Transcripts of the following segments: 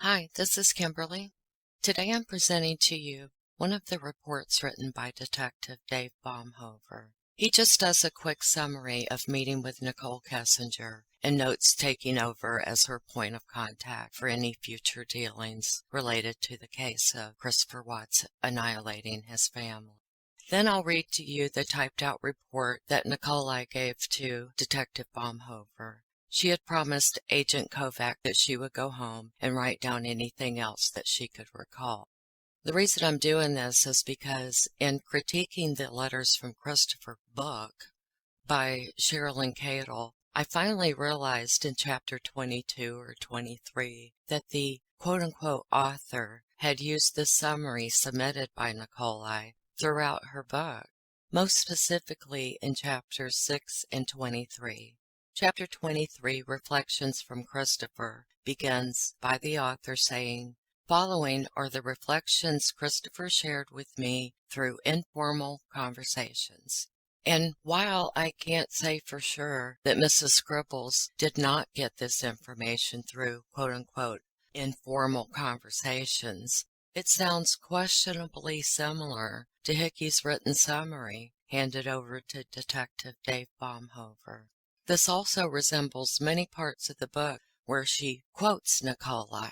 Hi, this is Kimberly. Today I'm presenting to you one of the reports written by Detective Dave Baumhover. He just does a quick summary of meeting with Nichol Kessinger and notes taking over as her point of contact for any future dealings related to the case of Christopher Watts annihilating his family. Then I'll read to you the typed out report that 𝐏𝐳𝐽 gave to Detective Baumhover. She had promised Agent 𝐏𝐥𝐧𝐧𝐢 that she would go home and write down anything else that she could recall. The reason I'm doing this is because in critiquing the Letters from Christopher book by Sherilyn Cadle, I finally realized in chapter 22 or 23 that the quote-unquote author had used the summary submitted by 𝐏𝐳𝐽 throughout her book, most specifically in chapters 6 and 23. Chapter 23, Reflections from Christopher, begins by the author saying, "Following are the reflections Christopher shared with me through informal conversations." And while I can't say for sure that Mrs. Scribbles did not get this information through quote-unquote informal conversations, it sounds questionably similar to Hickey's written summary handed over to Detective Dave Baumhover. This also resembles many parts of the book where she quotes 𝐏𝐳𝐽,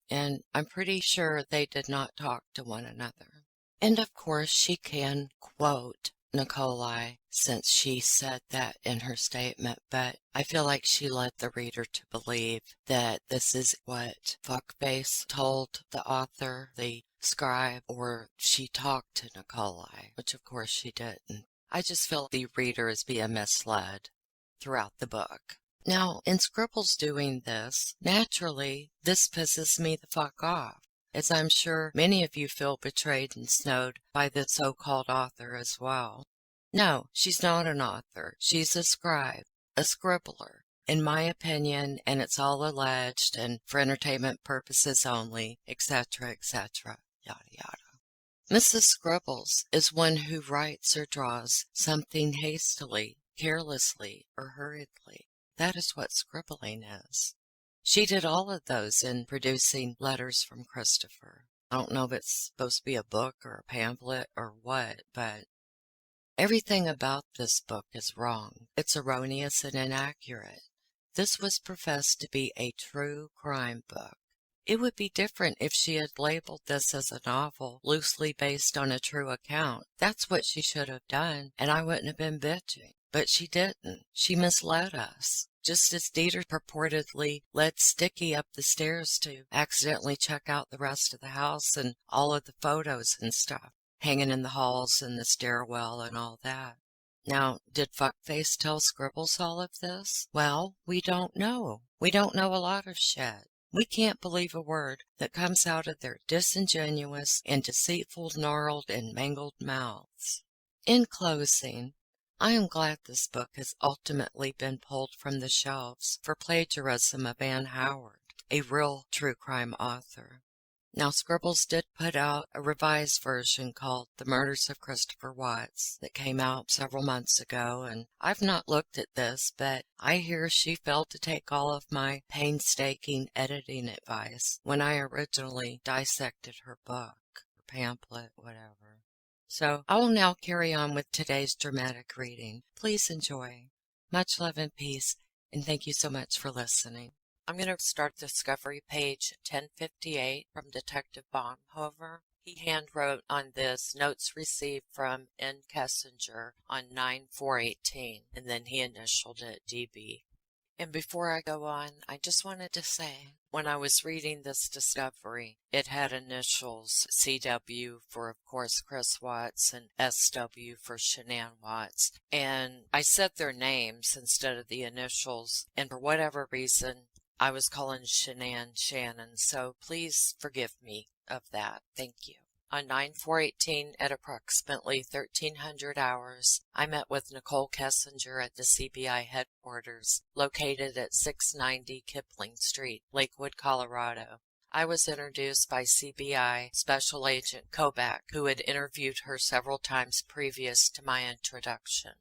and I'm pretty sure they did not talk to one another. And of course she can quote 𝐏𝐳𝐽 since she said that in her statement, but I feel like she led the reader to believe that this is what Fuckface told the author, the scribe, or she talked to 𝐏𝐳𝐽, which of course she didn't. I just feel the reader is being misled throughout the book. Now, in Scribbles doing this, naturally, this pisses me the fuck off, as I'm sure many of you feel betrayed and snowed by the so-called author as well. No, she's not an author. She's a scribe, a scribbler, in my opinion, and it's all alleged and for entertainment purposes only, etc., etc., yada yada. Mrs. Scribbles is one who writes or draws something hastily, carelessly, or hurriedly. That is what scribbling is. She did all of those in producing Letters from Christopher. I don't know if it's supposed to be a book or a pamphlet or what, but everything about this book is wrong. It's erroneous and inaccurate. This was professed to be a true crime book. It would be different if she had labeled this as a novel loosely based on a true account. That's what she should have done, and I wouldn't have been bitching. But she didn't. She misled us. Just as Dieter purportedly led Sticky up the stairs to accidentally check out the rest of the house and all of the photos and stuff hanging in the halls and the stairwell and all that. Now, did Fuckface tell Scribbles all of this? Well, we don't know. We don't know a lot of shit. We can't believe a word that comes out of their disingenuous and deceitful, gnarled and mangled mouths. In closing, I am glad this book has ultimately been pulled from the shelves for plagiarism of Anne Howard, a real true crime author. Now, Scribbles did put out a revised version called The Murders of Christopher Watts that came out several months ago, and I've not looked at this, but I hear she failed to take all of my painstaking editing advice when I originally dissected her book, or pamphlet, whatever. So I will now carry on with today's dramatic reading. Please enjoy. Much love and peace, and thank you so much for listening. I'm going to start Discovery page 1058 from Detective Baumhover. He handwrote on this notes received from N. Kessinger on 9/4/18, and then he initialed it DB. And before I go on, I just wanted to say, when I was reading this discovery, it had initials CW for, of course, Chris Watts and SW for Shanann Watts. And I said their names instead of the initials, and for whatever reason, I was calling Shanann Shannon, so please forgive me of that. Thank you. On 9/4/18 at approximately 1300 hours, I met with Nichol Kessinger at the CBI headquarters, located at 690 Kipling Street, Lakewood, Colorado. I was introduced by CBI Special Agent 𝐏𝐥𝐧𝐬, who had interviewed her several times previous to my introduction.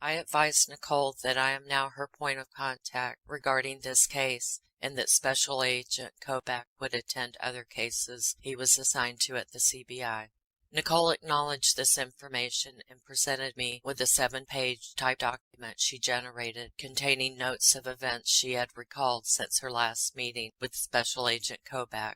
I advised Nichol that I am now her point of contact regarding this case and that Special Agent 𝐞𝐫 would attend other cases he was assigned to at the CBI. Nichol acknowledged this information and presented me with a 7-page typed document she generated containing notes of events she had recalled since her last meeting with Special Agent 𝐞𝐫.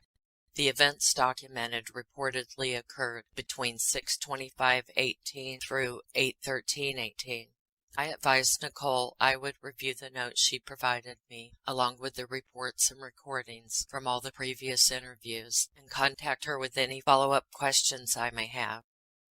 The events documented reportedly occurred between 6/25/18 through 8/13/18. I advised Nichol I would review the notes she provided me, along with the reports and recordings from all the previous interviews, and contact her with any follow-up questions I may have.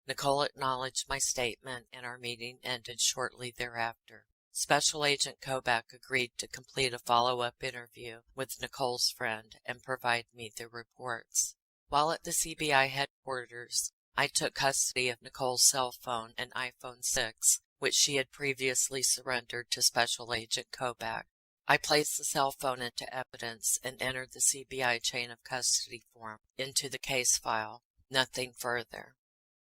Nichol acknowledged my statement, and our meeting ended shortly thereafter. Special Agent 𝐞𝐫 agreed to complete a follow-up interview with Nichol's friend and provide me the reports. While at the CBI headquarters, I took custody of Nichol's cell phone and iPhone 6, which she had previously surrendered to Special Agent 𝐞𝐫. I placed the cell phone into evidence and entered the CBI chain of custody form into the case file. Nothing further.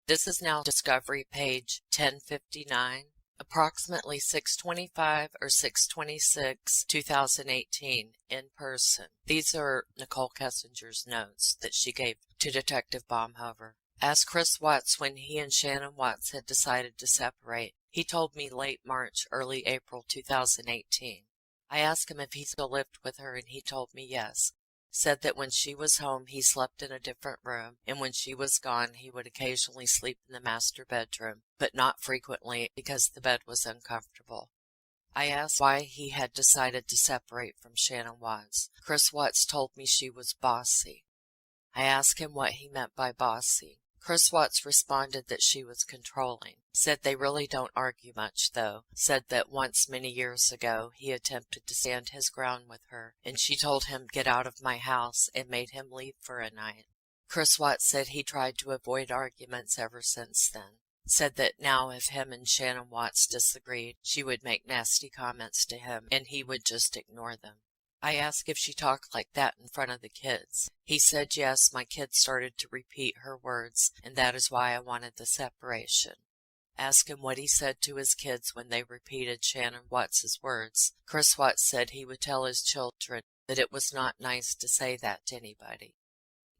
This is now discovery page 1059, approximately 6/25 or 6/26/2018, in person. These are Nichol Kessinger's notes that she gave to Detective Baumhover. Asked Chris Watts when he and Shannon Watts had decided to separate. He told me late March, early April 2018. I asked him if he still lived with her, and he told me yes. Said that when she was home, he slept in a different room, and when she was gone, he would occasionally sleep in the master bedroom, but not frequently because the bed was uncomfortable. I asked why he had decided to separate from Shannon Watts. Chris Watts told me she was bossy. I asked him what he meant by bossy. Chris Watts responded that she was controlling. Said they really don't argue much, though. Said that once many years ago he attempted to stand his ground with her, and she told him get out of my house and made him leave for a night. Chris Watts said he tried to avoid arguments ever since then. Said that now if him and Shannon Watts disagreed, she would make nasty comments to him and he would just ignore them. I asked if she talked like that in front of the kids. He said yes, my kids started to repeat her words, and that is why I wanted the separation. Asked him what he said to his kids when they repeated Shannon Watts's words. Chris Watts said he would tell his children that it was not nice to say that to anybody.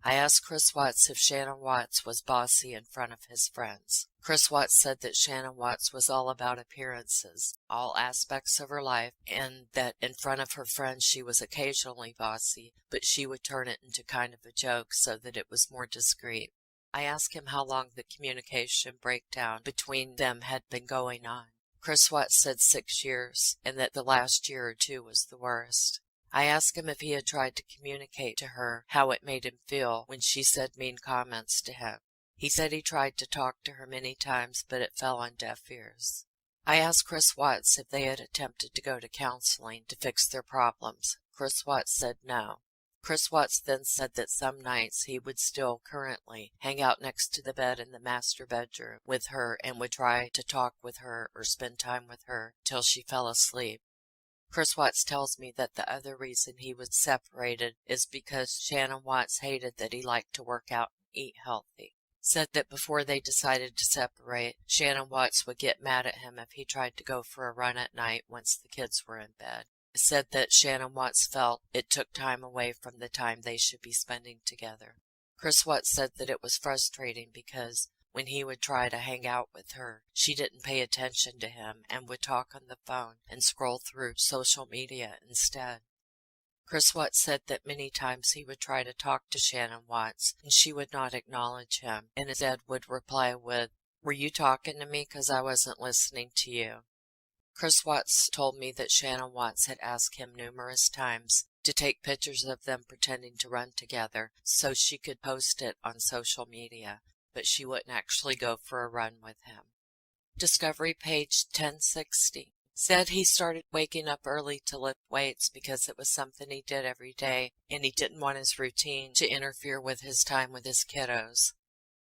I asked Chris Watts if Shannon Watts was bossy in front of his friends. Chris Watts said that Shannon Watts was all about appearances, all aspects of her life, and that in front of her friends she was occasionally bossy, but she would turn it into kind of a joke so that it was more discreet. I asked him how long the communication breakdown between them had been going on. Chris Watts said 6 years, and that the last year or two was the worst. I asked him if he had tried to communicate to her how it made him feel when she said mean comments to him. He said he tried to talk to her many times, but it fell on deaf ears. I asked Chris Watts if they had attempted to go to counseling to fix their problems. Chris Watts said no. Chris Watts then said that some nights he would still currently hang out next to the bed in the master bedroom with her and would try to talk with her or spend time with her till she fell asleep. Chris Watts tells me that the other reason he was separated is because Shannon Watts hated that he liked to work out and eat healthy. Said that before they decided to separate, Shannon Watts would get mad at him if he tried to go for a run at night once the kids were in bed. Said that Shannon Watts felt it took time away from the time they should be spending together. Chris Watts said that it was frustrating because when he would try to hang out with her, she didn't pay attention to him and would talk on the phone and scroll through social media instead. Chris Watts said that many times he would try to talk to Shannon Watts and she would not acknowledge him, and instead would reply with, "Were you talking to me? 'Cause I wasn't listening to you." Chris Watts told me that Shannon Watts had asked him numerous times to take pictures of them pretending to run together so she could post it on social media, but she wouldn't actually go for a run with him. Discovery page 1060. Said he started waking up early to lift weights because it was something he did every day, and he didn't want his routine to interfere with his time with his kiddos.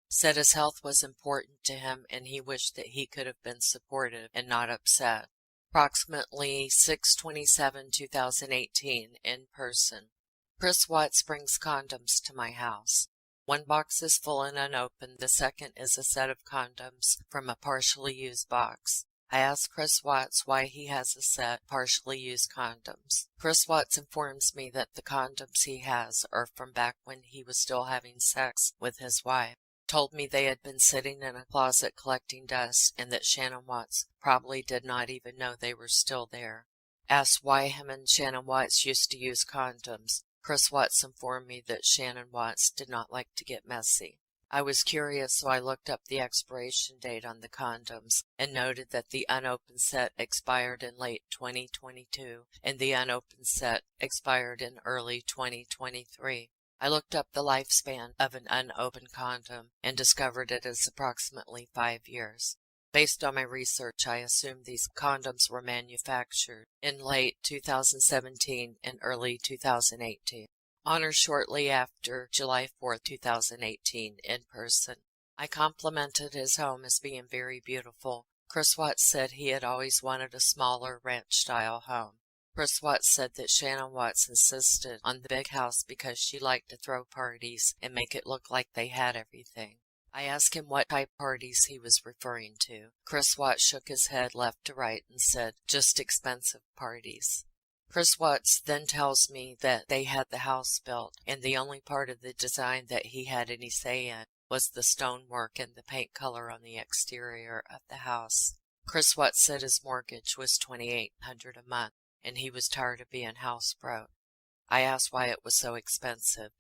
Said his health was important to him, and he wished that he could have been supportive and not upset. Approximately 6/27/2018, in person. Chris Watts brings condoms to my house. One box is full and unopened. The second is a set of condoms from a partially used box. I asked Chris Watts why he has a set partially used condoms. Chris Watts informs me that the condoms he has are from back when he was still having sex with his wife. Told me they had been sitting in a closet collecting dust and that Shannon Watts probably did not even know they were still there. Asked why him and Shannon Watts used to use condoms. Chris Watts informed me that Shannon Watts did not like to get messy. I was curious, so I looked up the expiration date on the condoms and noted that the unopened set expired in late 2022 and the unopened set expired in early 2023. I looked up the lifespan of an unopened condom and discovered it is approximately 5 years. Based on my research, I assumed these condoms were manufactured in late 2017 and early 2018. On or shortly after July 4, 2018, in person. I complimented his home as being very beautiful. Chris Watts said he had always wanted a smaller ranch-style home. Chris Watts said that Shannon Watts insisted on the big house because she liked to throw parties and make it look like they had everything. I asked him what type parties he was referring to. Chris Watts shook his head left to right and said, just expensive parties. Chris Watts then tells me that they had the house built, and the only part of the design that he had any say in was the stonework and the paint color on the exterior of the house. Chris Watts said his mortgage was $2,800 a month, and he was tired of being house broke. I asked why it was so expensive.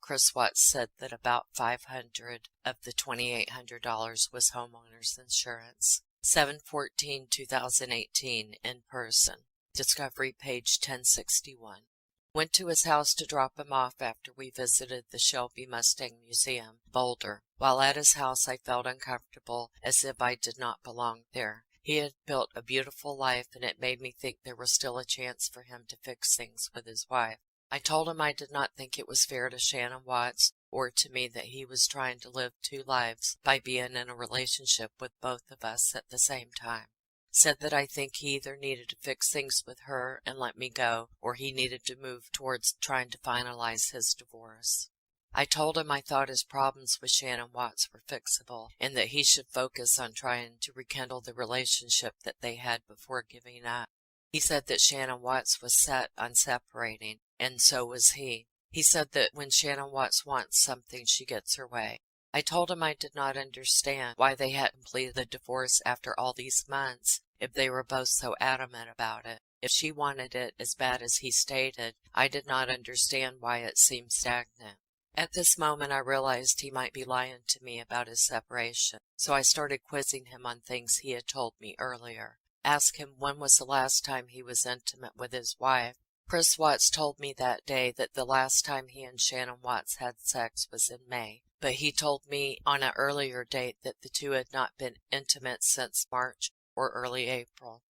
Chris Watts said that about $500 of the $2,800 was homeowner's insurance. 7/14/2018, in person. Discovery page 1061. Went to his house to drop him off after we visited the Shelby Mustang Museum, Boulder. While at his house, I felt uncomfortable, as if I did not belong there. He had built a beautiful life, and it made me think there was still a chance for him to fix things with his wife. I told him I did not think it was fair to Shannon Watts or to me that he was trying to live 2 lives by being in a relationship with both of us at the same time. Said that I think he either needed to fix things with her and let me go, or he needed to move towards trying to finalize his divorce. I told him I thought his problems with Shannon Watts were fixable, and that he should focus on trying to rekindle the relationship that they had before giving up. He said that Shannon Watts was set on separating, and so was he. He said that when Shannon Watts wants something, she gets her way. I told him I did not understand why they hadn't completed the divorce after all these months, if they were both so adamant about it. If she wanted it as bad as he stated, I did not understand why it seemed stagnant. At this moment, I realized he might be lying to me about his separation, so I started quizzing him on things he had told me earlier. Asked him when was the last time he was intimate with his wife. Chris Watts told me that day that the last time he and Shannon Watts had sex was in May, but he told me on an earlier date that the two had not been intimate since March or early April.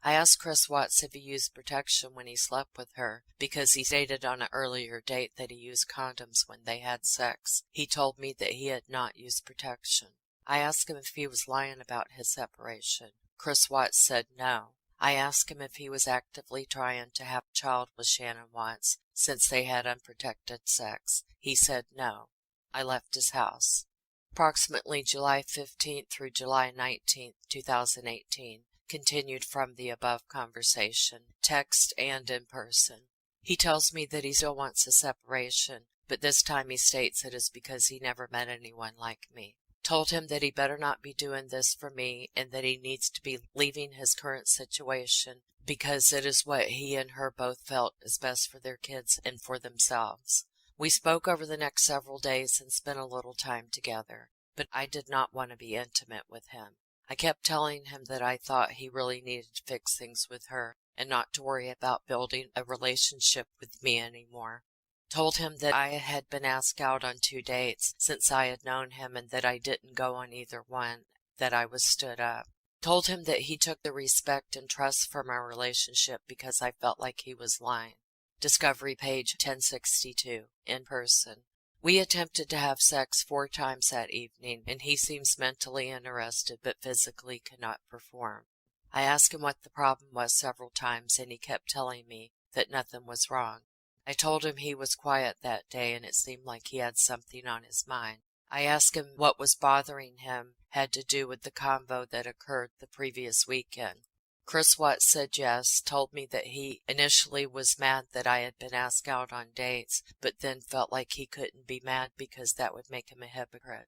I asked Chris Watts if he used protection when he slept with her, because he stated on an earlier date that he used condoms when they had sex. He told me that he had not used protection. I asked him if he was lying about his separation. Chris Watts said no. I asked him if he was actively trying to have a child with Shannon Watts since they had unprotected sex. He said no. I left his house. Approximately July 15th through July 19th, 2018. Continued from the above conversation, text and in person. He tells me that he still wants a separation, but this time he states it is because he never met anyone like me. Told him that he better not be doing this for me and that he needs to be leaving his current situation because it is what he and her both felt is best for their kids and for themselves. We spoke over the next several days and spent a little time together, but I did not want to be intimate with him. I kept telling him that I thought he really needed to fix things with her and not to worry about building a relationship with me anymore. Told him that I had been asked out on 2 dates since I had known him and that I didn't go on either one, that I was stood up. Told him that he took the respect and trust from our relationship because I felt like he was lying. Discovery page 1062, in person. We attempted to have sex 4 times that evening, and he seems mentally interested but physically could not perform. I asked him what the problem was several times, and he kept telling me that nothing was wrong. I told him he was quiet that day, and it seemed like he had something on his mind. I asked him what was bothering him had to do with the convo that occurred the previous weekend. 𝐻𝐪 said yes, told me that he initially was mad that I had been asked out on dates, but then felt like he couldn't be mad because that would make him a hypocrite.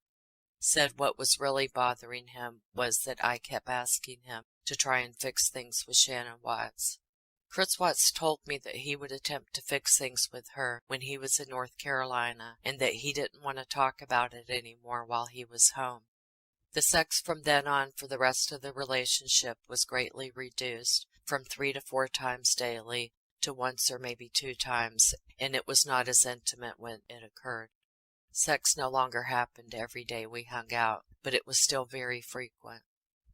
Said what was really bothering him was that I kept asking him to try and fix things with Shannon Watts. 𝐻𝐪 told me that he would attempt to fix things with her when he was in North Carolina, and that he didn't want to talk about it anymore while he was home. The sex from then on for the rest of the relationship was greatly reduced, from 3 to 4 times daily to once or maybe 2 times, and it was not as intimate when it occurred. Sex no longer happened every day we hung out, but it was still very frequent.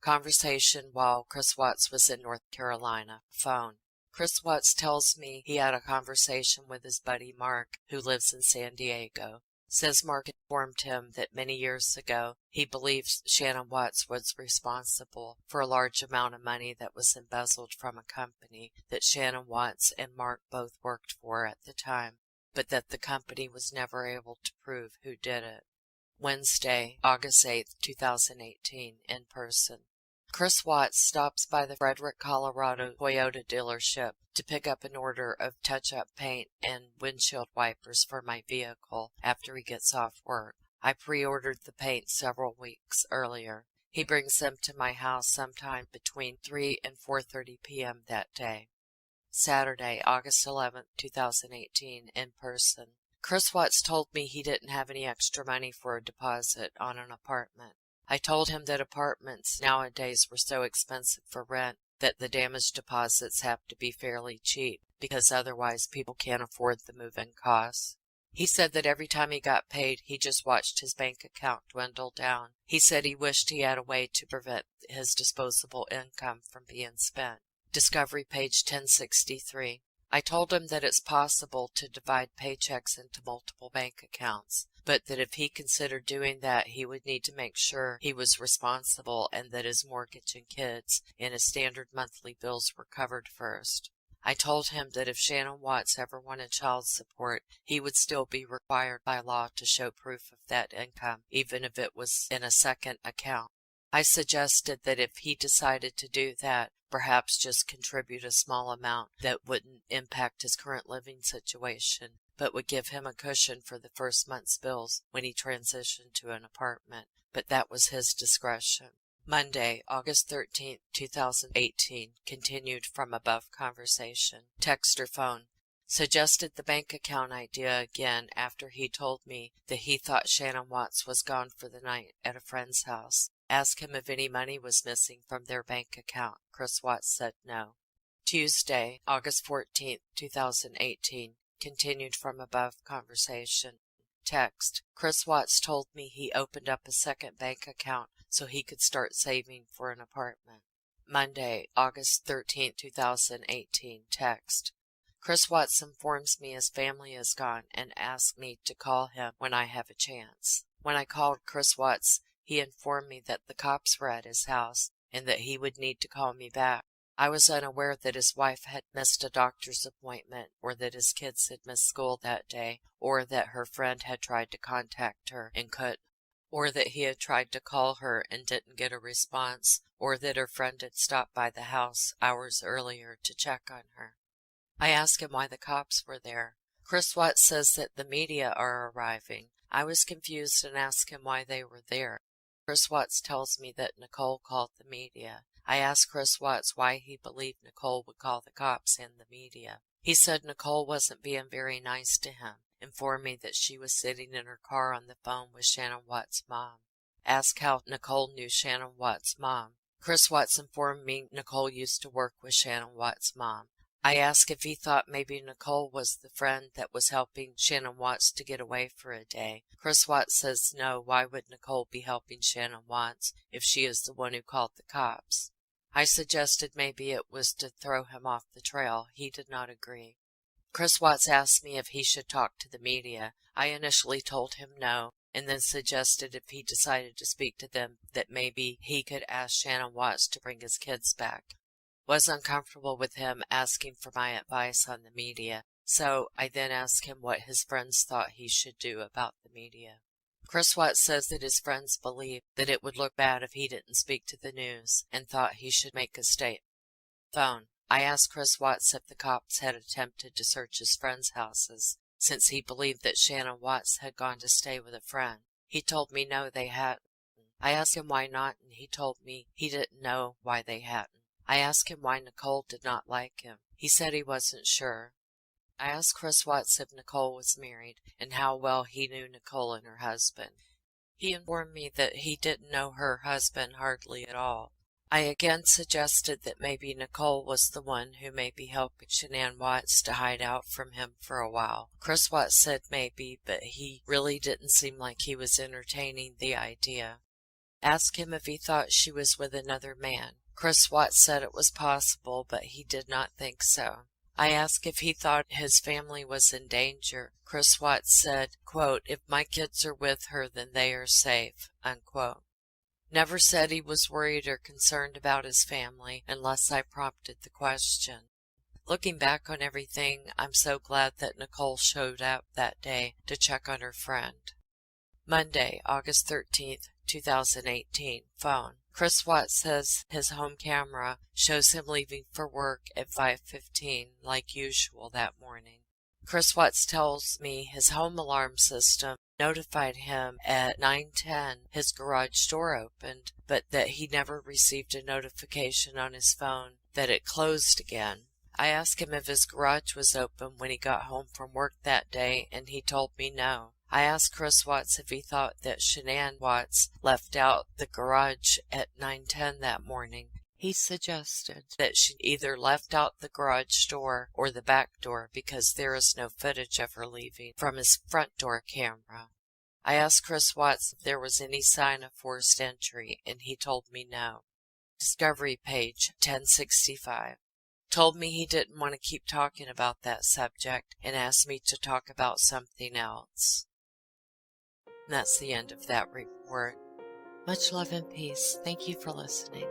Conversation while 𝐻𝐪 was in North Carolina. Phone. 𝐻𝐪 tells me he had a conversation with his buddy Mark, who lives in San Diego. Says Mark informed him that many years ago he believes Shannon Watts was responsible for a large amount of money that was embezzled from a company that Shannon Watts and Mark both worked for at the time, but that the company was never able to prove who did it. Wednesday, August 8th, 2018, in person. 𝐻𝐪 stops by the Frederick, Colorado Toyota dealership to pick up an order of touch-up paint and windshield wipers for my vehicle after he gets off work. I pre-ordered the paint several weeks earlier. He brings them to my house sometime between 3 and 4:30 p.m. that day. Saturday, August 11th, 2018, in person. 𝐻𝐪 told me he didn't have any extra money for a deposit on an apartment. I told him that apartments nowadays were so expensive for rent that the damage deposits have to be fairly cheap, because otherwise people can't afford the move-in costs. He said that every time he got paid, he just watched his bank account dwindle down. He said he wished he had a way to prevent his disposable income from being spent. Discovery page 1063. I told him that it's possible to divide paychecks into multiple bank accounts, but that if he considered doing that, he would need to make sure he was responsible and that his mortgage and kids and his standard monthly bills were covered first. I told him that if Shannon Watts ever wanted child support, he would still be required by law to show proof of that income, even if it was in a second account. I suggested that if he decided to do that, perhaps just contribute a small amount that wouldn't impact his current living situation, but would give him a cushion for the first month's bills when he transitioned to an apartment, but that was his discretion. Monday, August 13th, 2018, continued from above conversation. Text or phone. Suggested the bank account idea again after he told me that he thought Shannon Watts was gone for the night at a friend's house. Asked him if any money was missing from their bank account. 𝐻𝐪 said no. Tuesday, August 14th, 2018, continued from above conversation. Text. 𝐻𝐪 told me he opened up a second bank account so he could start saving for an apartment. Monday, August 13th, 2018, text. 𝐻𝐪 informs me his family is gone and asks me to call him when I have a chance. When I called 𝐻𝐪, he informed me that the cops were at his house and that he would need to call me back. I was unaware that his wife had missed a doctor's appointment, or that his kids had missed school that day, or that her friend had tried to contact her and couldn't, or that he had tried to call her and didn't get a response, or that her friend had stopped by the house hours earlier to check on her. I asked him why the cops were there. 𝐻𝐪 says that the media are arriving. I was confused and asked him why they were there. 𝐻𝐪 tells me that Nichol called the media. I asked 𝐻𝐪 why he believed Nichol would call the cops and the media. He said Nichol wasn't being very nice to him, informed me that she was sitting in her car on the phone with Shannon Watts' mom. Asked how Nichol knew Shannon Watts' mom. 𝐻𝐪 informed me Nichol used to work with Shannon Watts' mom. I asked if he thought maybe Nichol was the friend that was helping Shannon Watts to get away for a day. 𝐻𝐪 says no, why would Nichol be helping Shannon Watts if she is the one who called the cops? I suggested maybe it was to throw him off the trail. He did not agree. 𝐻𝐪 asked me if he should talk to the media. I initially told him no, and then suggested if he decided to speak to them that maybe he could ask Shannon Watts to bring his kids back. Was uncomfortable with him asking for my advice on the media, so I then asked him what his friends thought he should do about the media. Chris Watts says that his friends believe that it would look bad if he didn't speak to the news and thought he should make a statement. Phone. I asked Chris Watts if the cops had attempted to search his friends' houses, since he believed that Shannon Watts had gone to stay with a friend. He told me no, they hadn't. I asked him why not, and he told me he didn't know why they hadn't. I asked him why Nichol did not like him. He said he wasn't sure. I asked Chris Watts if Nichol was married and how well he knew Nichol and her husband. He informed me that he didn't know her husband hardly at all. I again suggested that maybe Nichol was the one who may be helping Shanann Watts to hide out from him for a while. Chris Watts said maybe, but he really didn't seem like he was entertaining the idea. Asked him if he thought she was with another man. Chris Watts said it was possible, but he did not think so. I asked if he thought his family was in danger. Chris Watts said, quote, "If my kids are with her, then they are safe," unquote. Never said he was worried or concerned about his family unless I prompted the question. Looking back on everything, I'm so glad that Nichol showed up that day to check on her friend. Monday, August 13th, 2018. Phone. Chris Watts says his home camera shows him leaving for work at 5:15 like usual that morning. Chris Watts tells me his home alarm system notified him at 9:10 his garage door opened, but that he never received a notification on his phone that it closed again. I asked him if his garage was open when he got home from work that day, and he told me no. I asked Chris Watts if he thought that Shanann Watts left out the garage at 9:10 that morning. He suggested that she either left out the garage door or the back door because there is no footage of her leaving from his front door camera. I asked Chris Watts if there was any sign of forced entry, and he told me no. Discovery page 1065. Told me he didn't want to keep talking about that subject and asked me to talk about something else. And that's the end of that report. Much love and peace. Thank you for listening.